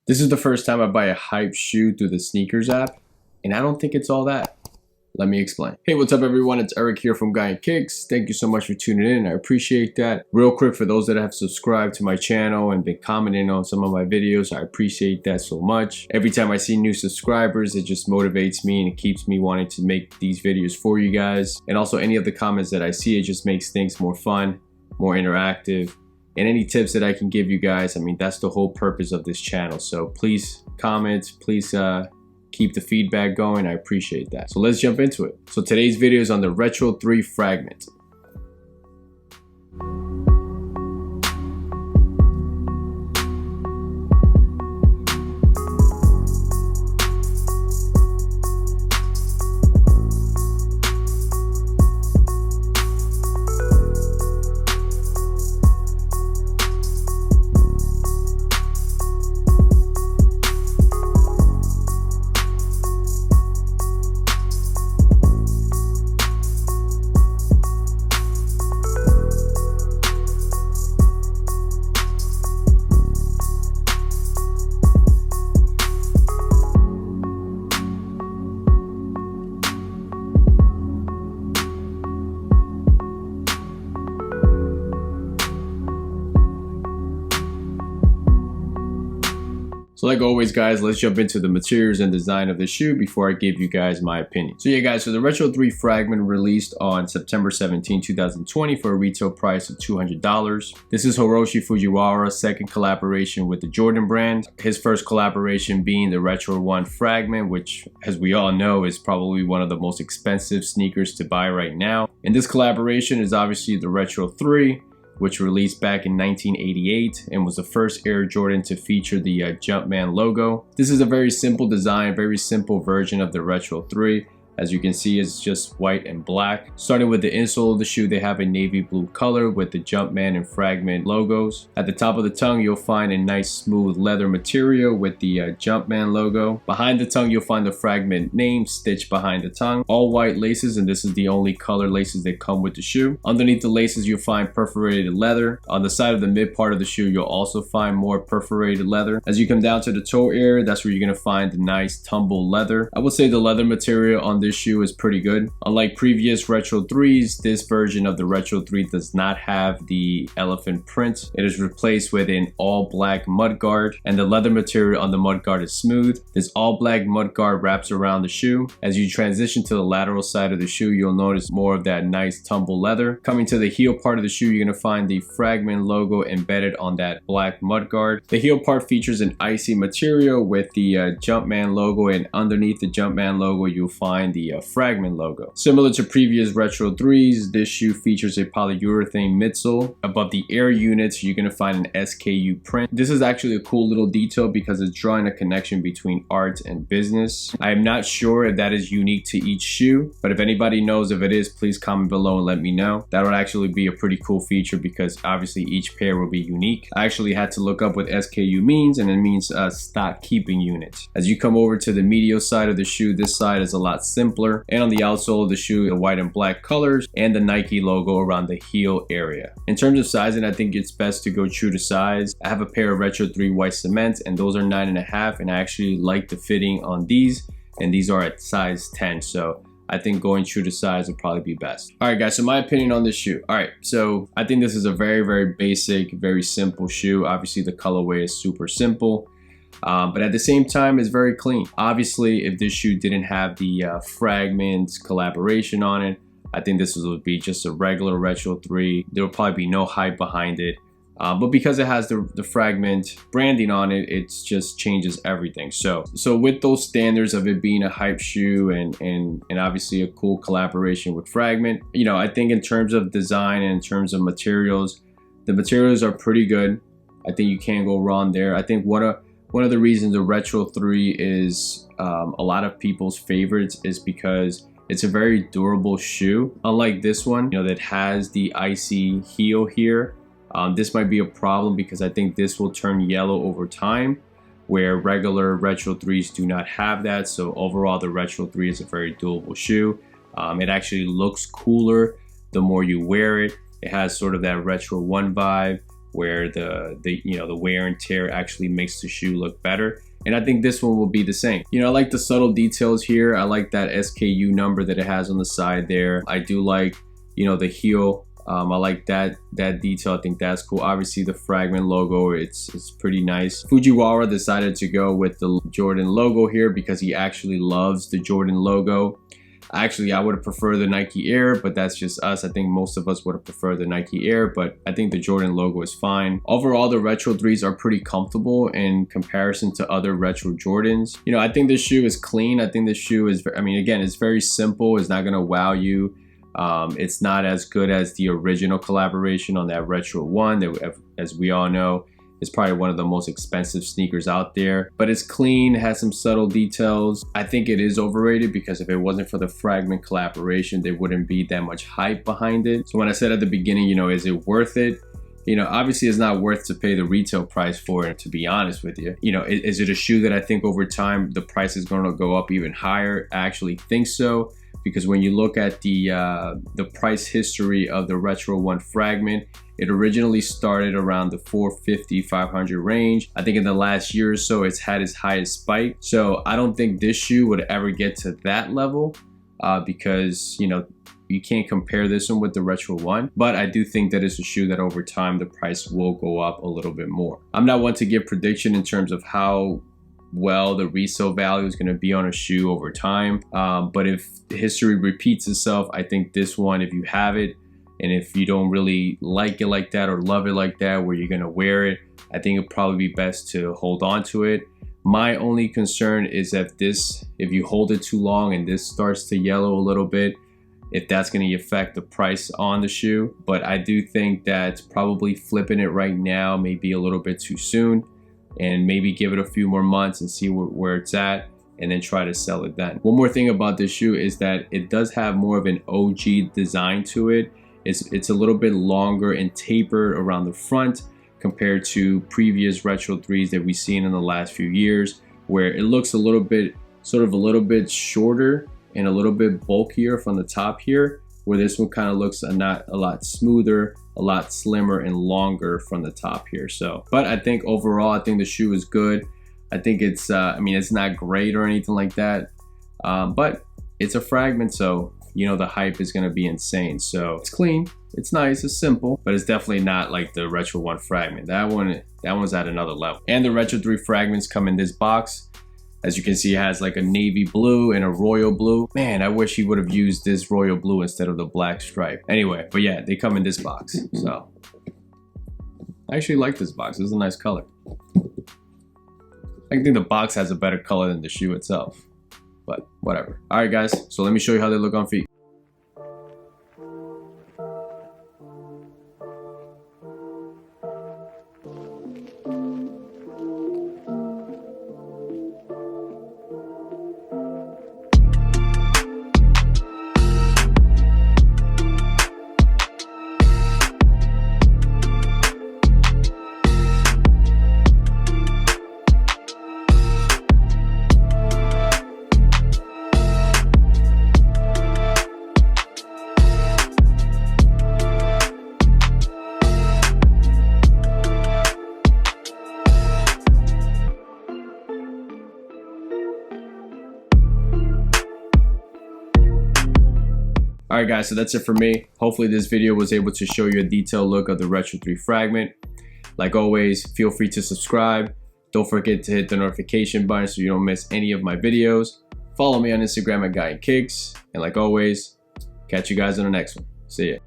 This is the first time I buy a hype shoe through the sneakers app, and I don't think it's all that. Let me explain. Hey, what's up everyone? It's Eric here from Guy and Kicks. Thank you so much for tuning in. I appreciate that. Real quick, for those that have subscribed to my channel and been commenting on some of my videos, I appreciate that so much. Every time I see new subscribers, it just motivates me and it keeps me wanting to make these videos for you guys. And also any of the comments that I see, it just makes things more fun, more interactive. And any tips that I can give you guys, I mean, that's the whole purpose of this channel. So please comment, please keep the feedback going. I appreciate that. So let's jump into it. So today's video is on the Retro 3 Fragment. So like always guys, let's jump into the materials and design of the shoe before I give you guys my opinion. So yeah guys, so the Retro 3 Fragment released on September 17, 2020 for a retail price of $200. This is Hiroshi Fujiwara's second collaboration with the Jordan brand. His first collaboration being the Retro 1 Fragment, which as we all know is probably one of the most expensive sneakers to buy right now. And this collaboration is obviously the Retro 3, which released back in 1988 and was the first Air Jordan to feature the Jumpman logo. This is a very simple design, very simple version of the Retro 3. As you can see, it's just white and black. Starting with the insole of the shoe, they have a navy blue color with the Jumpman and Fragment logos. At the top of the tongue, you'll find a nice smooth leather material with the Jumpman logo. Behind the tongue, you'll find the Fragment name stitched behind the tongue. All white laces, and this is the only color laces that come with the shoe. Underneath the laces, you'll find perforated leather. On the side of the mid part of the shoe, you'll also find more perforated leather. As you come down to the toe area, that's where you're gonna find the nice tumble leather. I would say the leather material on this shoe is pretty good. Unlike previous Retro 3s, this version of the Retro 3 does not have the elephant print. It is replaced with an all black mudguard, and the leather material on the mudguard is smooth. This all black mudguard wraps around the shoe. As you transition to the lateral side of the shoe, you'll notice more of that nice tumble leather. Coming to the heel part of the shoe, you're gonna find the Fragment logo embedded on that black mudguard. The heel part features an icy material with the Jumpman logo, and underneath the Jumpman logo, you'll find the Fragment logo. Similar to previous Retro 3s, this shoe features a polyurethane midsole. Above the air units, you're gonna find an SKU print. This is actually a cool little detail because it's drawing a connection between art and business. I am not sure if that is unique to each shoe, but if anybody knows if it is, please comment below and let me know. That would actually be a pretty cool feature because obviously each pair will be unique. I actually had to look up what SKU means, and it means stock keeping unit. As you come over to the medial side of the shoe, this side is a lot simpler. And on the outsole of the shoe, the white and black colors and the Nike logo around the heel area. In terms of sizing, I think it's best to go true to size. I have a pair of Retro 3 white cements, and those are 9.5, and I actually like the fitting on these, and these are at size 10. So I think going true to size would probably be best. All right guys, so my opinion on this shoe. All right, so I think this is a very, very basic, very simple shoe. Obviously the colorway is super simple. But at the same time, it's very clean. Obviously, if this shoe didn't have the Fragment collaboration on it, I think this would be just a regular Retro 3. There will probably be no hype behind it. But because it has the Fragment branding on it, it just changes everything. So with those standards of it being a hype shoe and obviously a cool collaboration with Fragment, you know, I think in terms of design and in terms of materials, the materials are pretty good. I think you can't go wrong there. I think one of the reasons the Retro 3 is a lot of people's favorites is because it's a very durable shoe. Unlike this one, you know, that has the icy heel here. This might be a problem because I think this will turn yellow over time, where regular Retro 3s do not have that. So overall, the Retro 3 is a very durable shoe. It actually looks cooler the more you wear it. It has sort of that Retro 1 vibe, where the wear and tear actually makes the shoe look better. And I think this one will be the same. You know, I like the subtle details here. I like that SKU number that it has on the side there. I do like, you know, the heel. I like that detail. I think that's cool. Obviously the Fragment logo, it's pretty nice. Fujiwara decided to go with the Jordan logo here because he actually loves the Jordan logo. Actually, I would have preferred the Nike Air, but that's just us. I think most of us would have preferred the Nike Air, but I think the Jordan logo is fine. Overall, the Retro 3s are pretty comfortable in comparison to other Retro Jordans. You know, I think this shoe is clean. I think this shoe is, I mean, again, it's very simple. It's not gonna wow you. It's not as good as the original collaboration on that Retro 1 that, as we all know, is probably one of the most expensive sneakers out there, but it's clean, has some subtle details. I think it is overrated because if it wasn't for the Fragment collaboration, there wouldn't be that much hype behind it. So when I said at the beginning, you know, is it worth it? You know, obviously it's not worth to pay the retail price for it, to be honest with you. You know, is it a shoe that I think over time the price is going to go up even higher? I actually think so, because when you look at the price history of the Retro 1 Fragment, it originally started around the $450, $500 range. I think in the last year or so, it's had its highest spike. So I don't think this shoe would ever get to that level because, you know, you can't compare this one with the Retro 1. But I do think that it's a shoe that over time, the price will go up a little bit more. I'm not one to give prediction in terms of how well the resale value is going to be on a shoe over time. But if history repeats itself, I think this one, if you have it, and if you don't really like it like that or love it like that, where you're gonna wear it, I think it'd probably be best to hold on to it. My only concern is if you hold it too long and this starts to yellow a little bit, if that's gonna affect the price on the shoe. But I do think that probably flipping it right now may be a little bit too soon, and maybe give it a few more months and see where it's at, and then try to sell it then. One more thing about this shoe is that it does have more of an OG design to it. It's a little bit longer and tapered around the front compared to previous Retro 3s that we've seen in the last few years, where it looks a little bit, sort of a little bit shorter and a little bit bulkier from the top here, where this one kind of looks a lot smoother, a lot slimmer and longer from the top here. So, but I think overall, I think the shoe is good. I think it's, I mean, it's not great or anything like that, but it's a Fragment, so you know the hype is gonna be insane. So it's clean, it's nice, it's simple, but it's definitely not like the Retro 1 Fragment. That one's at another level. And the Retro 3 Fragments come in this box. As you can see, it has like a navy blue and a royal blue. Man, I wish he would have used this royal blue instead of the black stripe. Anyway, but yeah, they come in this box. So I actually like this box. This is a nice color. I think the box has a better color than the shoe itself, but whatever. All right, guys, so let me show you how they look on feet. All right, guys, so that's it for me. Hopefully this video was able to show you a detailed look of the Retro 3 Fragment. Like always, feel free to subscribe. Don't forget to hit the notification button so you don't miss any of my videos. Follow me on Instagram at Guy and Kicks. And like always, catch you guys on the next one. See ya.